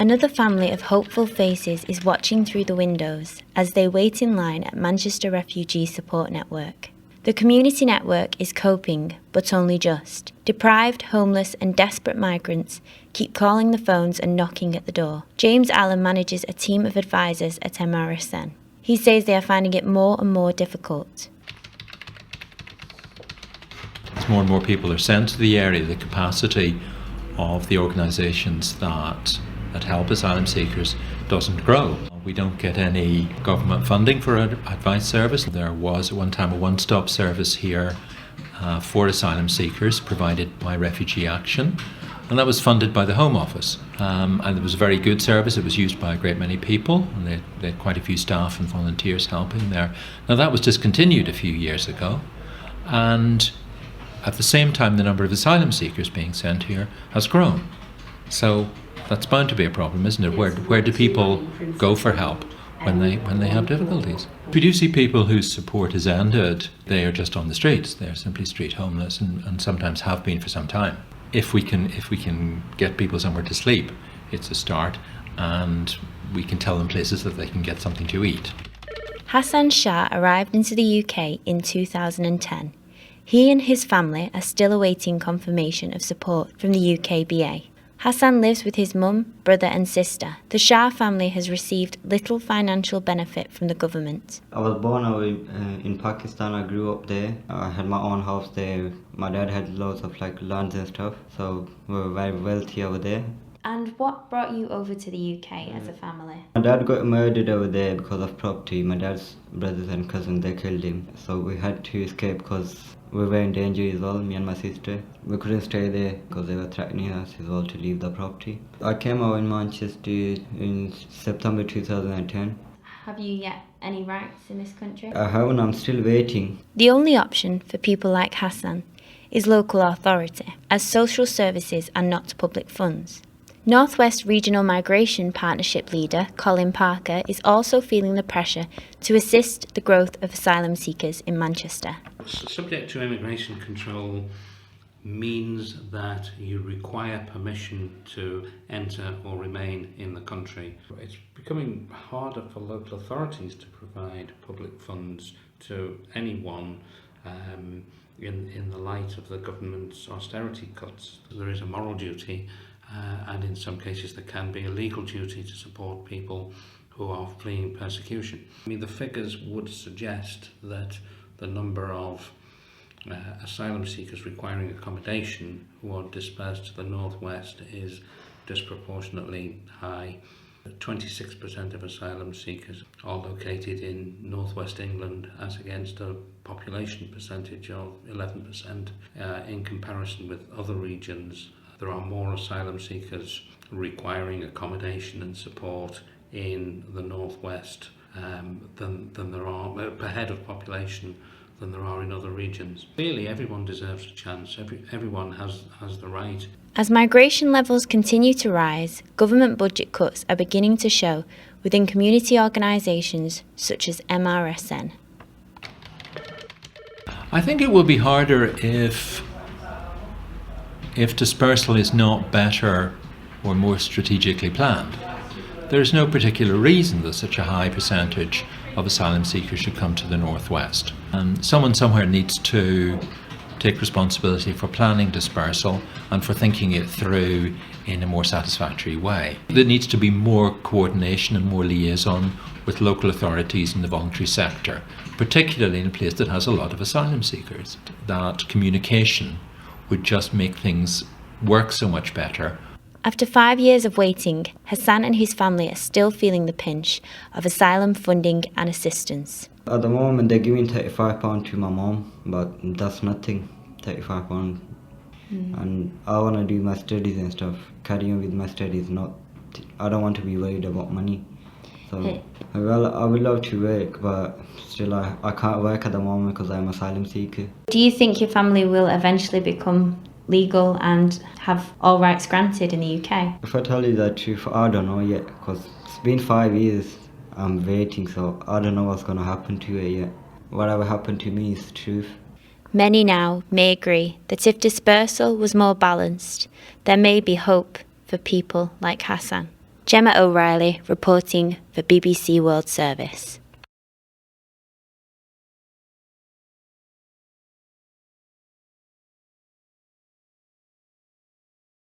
Another family of hopeful faces is watching through the windows as they wait in line at Manchester Refugee Support Network. The community network is coping, but only just. Deprived, homeless and desperate migrants keep calling the phones and knocking at the door. James Allen manages a team of advisors at MRSN. He says they are finding it more and more difficult. As more and more people are sent to the area, the capacity of the organisations that help asylum seekers doesn't grow. We don't get any government funding for an advice service. There was at one time a one-stop service here for asylum seekers provided by Refugee Action, and that was funded by the Home Office. And it was a very good service. It was used by a great many people, and they had quite a few staff and volunteers helping there. Now that was discontinued a few years ago, and at the same time the number of asylum seekers being sent here has grown. So that's bound to be a problem, isn't it? Where do people go for help when they have difficulties? We do see people whose support has ended. They are just on the streets. They're simply street homeless and sometimes have been for some time. If we can get people somewhere to sleep, it's a start, and we can tell them places that they can get something to eat. Hassan Shah arrived into the UK in 2010. He and his family are still awaiting confirmation of support from the UKBA. Hassan lives with his mum, brother and sister. The Shah family has received little financial benefit from the government. I was born in Pakistan. I grew up there. I had my own house there. My dad had lots of lands and stuff, so we were very wealthy over there. And what brought you over to the UK as a family? My dad got murdered over there because of property. My dad's brothers and cousins, they killed him. So we had to escape because we were in danger as well, me and my sister. We couldn't stay there because they were threatening us as well to leave the property. I came out in Manchester in September 2010. Have you yet any rights in this country? I haven't, I'm still waiting. The only option for people like Hassan is local authority, as social services are not public funds. North West Regional Migration Partnership leader Colin Parker is also feeling the pressure to assist the growth of asylum seekers in Manchester. Subject to immigration control means that you require permission to enter or remain in the country. It's becoming harder for local authorities to provide public funds to anyone in the light of the government's austerity cuts. There is a moral duty, and in some cases there can be a legal duty to support people who are fleeing persecution. I mean, the figures would suggest that the number of asylum seekers requiring accommodation who are dispersed to the northwest is disproportionately high. 26% of asylum seekers are located in northwest England, as against a population percentage of 11%. In comparison with other regions, there are more asylum seekers requiring accommodation and support in the northwest than there are per head of population than there are in other regions. Clearly, everyone deserves a chance. Everyone has the right. As migration levels continue to rise, government budget cuts are beginning to show within community organisations such as MRSN. I think it will be harder if dispersal is not better or more strategically planned. There is no particular reason that such a high percentage of asylum seekers should come to the northwest. Someone somewhere needs to take responsibility for planning dispersal and for thinking it through in a more satisfactory way. There needs to be more coordination and more liaison with local authorities in the voluntary sector, particularly in a place that has a lot of asylum seekers. That communication would just make things work so much better. After 5 years of waiting, Hassan and his family are still feeling the pinch of asylum funding and assistance. At the moment they're giving £35 to my mom, but that's nothing, £35. And I want to do my studies and stuff, carry on with my studies, I don't want to be worried about money. So, well, I would love to work, but still I can't work at the moment because I'm an asylum seeker. Do you think your family will eventually become legal and have all rights granted in the UK? If I tell you the truth, I don't know yet, because it's been 5 years I'm waiting, so I don't know what's going to happen to it yet. Whatever happened to me is the truth. Many now may agree that if dispersal was more balanced, there may be hope for people like Hassan. Gemma O'Reilly reporting for BBC World Service.